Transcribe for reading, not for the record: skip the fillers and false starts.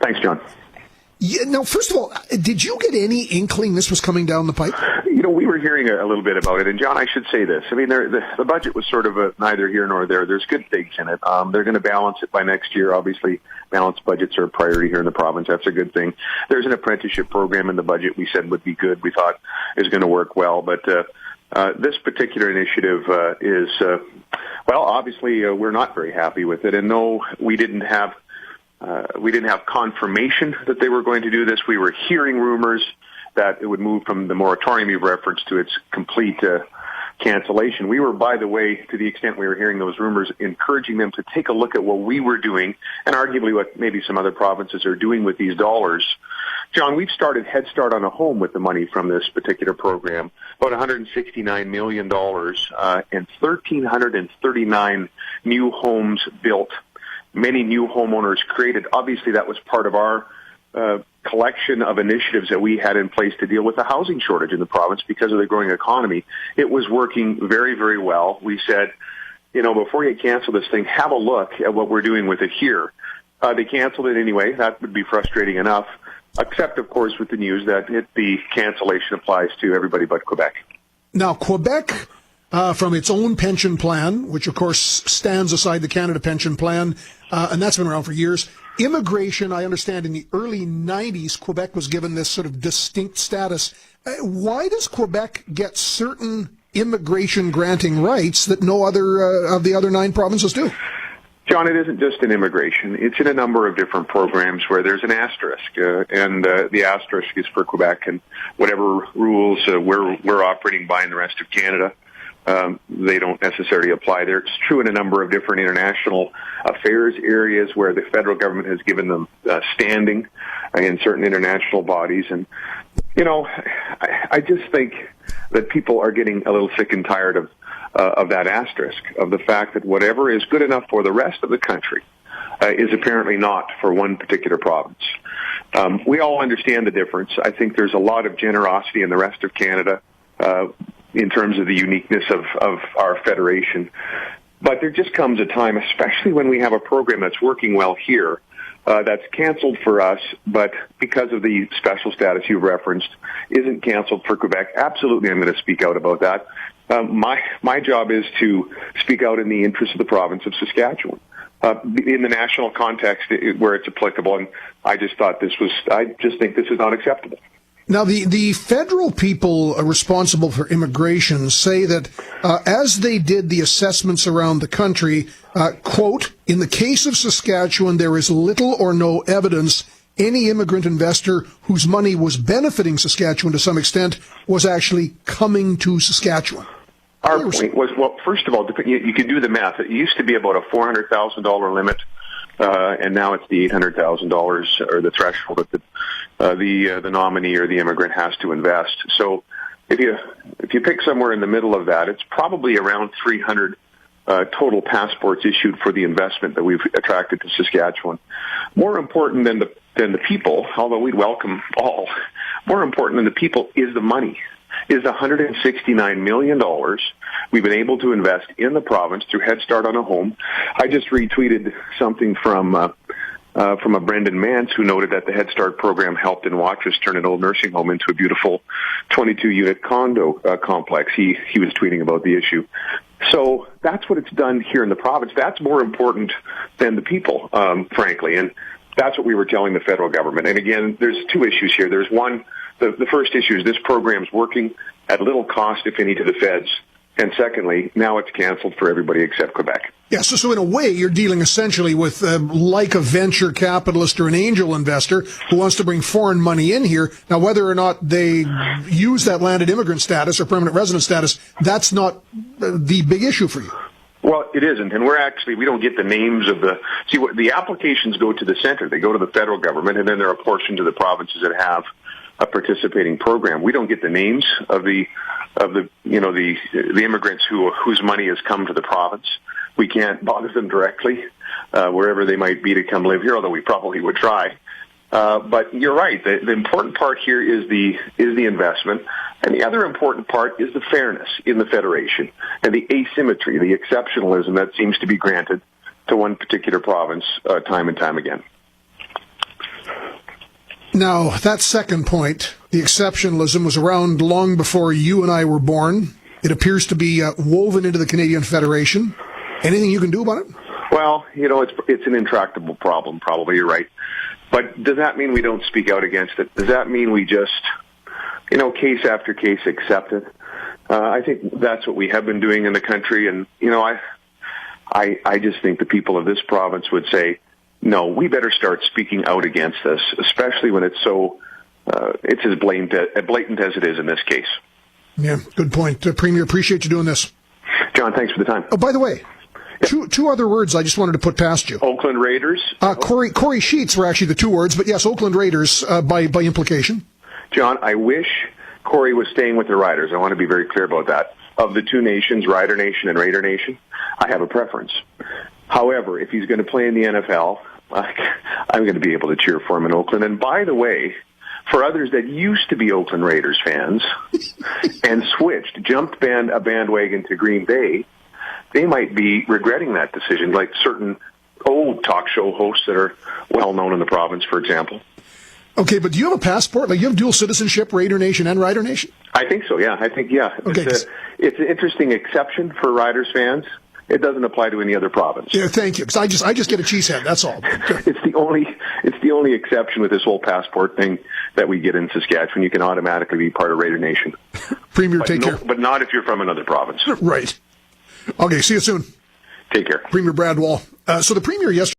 Thanks, John. Yeah, now, first of all, did you get any inkling this was coming down the pipe? We were hearing a little bit about it, and John, I should say this. I mean, the budget was sort of neither here nor there. There's good things in it. They're going to balance it by next year. Obviously, balanced budgets are a priority here in the province. That's a good thing. There's an apprenticeship program in the budget we said would be good. We thought is going to work well, but this particular initiative is, obviously, we're not very happy with it. And no, we didn't have confirmation that they were going to do this. We were hearing rumors that it would move from the moratorium you've referenced to its complete cancellation. We were, by the way, to the extent we were hearing those rumors, encouraging them to take a look at what we were doing and arguably what maybe some other provinces are doing with these dollars. John, we've started Headstart on a Home with the money from this particular program, about $169 million and 1,339 new homes built, many new homeowners created. Obviously, that was part of our collection of initiatives that we had in place to deal with the housing shortage in the province because of the growing economy. It was working very, very well. We said, before you cancel this thing, have a look at what we're doing with it here. They canceled it anyway. That would be frustrating enough, except, of course, with the news that the cancellation applies to everybody but Quebec. Now, Quebec, from its own pension plan, which, of course, stands aside the Canada pension plan, and that's been around for years. Immigration, I understand, in the early 90s, Quebec was given this sort of distinct status. Why does Quebec get certain immigration granting rights that no other of the other 9 provinces do? John, it isn't just in immigration. It's in a number of different programs where there's an asterisk, and the asterisk is for Quebec and whatever rules we're operating by in the rest of Canada. They don't necessarily apply there. It's true in a number of different international affairs areas where the federal government has given them standing in certain international bodies. And, I just think that people are getting a little sick and tired of that asterisk, of the fact that whatever is good enough for the rest of the country is apparently not for one particular province. We all understand the difference. I think there's a lot of generosity in the rest of Canada in terms of the uniqueness of our federation. But there just comes a time, especially when we have a program that's working well here, that's canceled for us, but because of the special status you referenced, isn't canceled for Quebec. Absolutely, I'm going to speak out about that. My job is to speak out in the interest of the province of Saskatchewan. In the national context where it's applicable, and I just think this is not acceptable. Now, the federal people responsible for immigration say that as they did the assessments around the country, quote, in the case of Saskatchewan, there is little or no evidence any immigrant investor whose money was benefiting Saskatchewan to some extent was actually coming to Saskatchewan. Our point was, well, first of all, you can do the math. It used to be about a $400,000 limit, and now it's the $800,000 or the threshold that the nominee or the immigrant has to invest. So if you pick somewhere in the middle of that, it's probably around 300 total passports issued for the investment that we've attracted to Saskatchewan. More important than the people, although we'd welcome all, more important than the people is the money, is the $169 million we've been able to invest in the province through Headstart on a Home. I just retweeted something from a Brendan Mance who noted that the Headstart program helped in Watrous turn an old nursing home into a beautiful 22-unit condo complex. He was tweeting about the issue. So that's what it's done here in the province. That's more important than the people, frankly, and that's what we were telling the federal government. And again, there's 2 issues here. There's one, the first issue is this program's working at little cost, if any, to the feds. And secondly, now it's canceled for everybody except Quebec. Yeah, so in a way, you're dealing essentially with like a venture capitalist or an angel investor who wants to bring foreign money in here. Now, whether or not they use that landed immigrant status or permanent resident status, that's not the big issue for you. Well, it isn't, and we don't get the names of the applications go to the center. They go to the federal government, and then they're apportioned to the provinces that have a participating program. We don't get the names of the immigrants whose money has come to the province. We can't bother them directly, wherever they might be to come live here, although we probably would try. But you're right. The important part here is the investment, and the other important part is the fairness in the federation and the asymmetry, the exceptionalism that seems to be granted to one particular province time and time again. Now, that second point, the exceptionalism, was around long before you and I were born. It appears to be woven into the Canadian Federation. Anything you can do about it? Well, it's an intractable problem, probably, you're right. But does that mean we don't speak out against it? Does that mean we just, case after case accept it? I think that's what we have been doing in the country, and, I just think the people of this province would say, no, we better start speaking out against this, especially when it's it's as blatant as it is in this case. Yeah, good point. Premier, appreciate you doing this. John, thanks for the time. Oh, by the way, two other words I just wanted to put past you. Oakland Raiders. Corey Sheets were actually the two words, but yes, Oakland Raiders by implication. John, I wish Corey was staying with the Riders. I want to be very clear about that. Of the two nations, Rider Nation and Raider Nation, I have a preference. However, if he's going to play in the NFL, I'm going to be able to cheer for him in Oakland. And by the way, for others that used to be Oakland Raiders fans and jumped a bandwagon to Green Bay, they might be regretting that decision, like certain old talk show hosts that are well known in the province, for example. Okay, but do you have a passport? Like, you have dual citizenship, Raider Nation and Rider Nation? I think so, yeah. Okay. It's an interesting exception for Riders fans. It doesn't apply to any other province. Yeah, thank you. Because I just get a cheesehead. That's all. It's the only exception with this whole passport thing that we get in Saskatchewan. You can automatically be part of Raider Nation. Premier, take care. But not if you're from another province. Right. Okay. See you soon. Take care. Premier Brad Wall. So the Premier yesterday.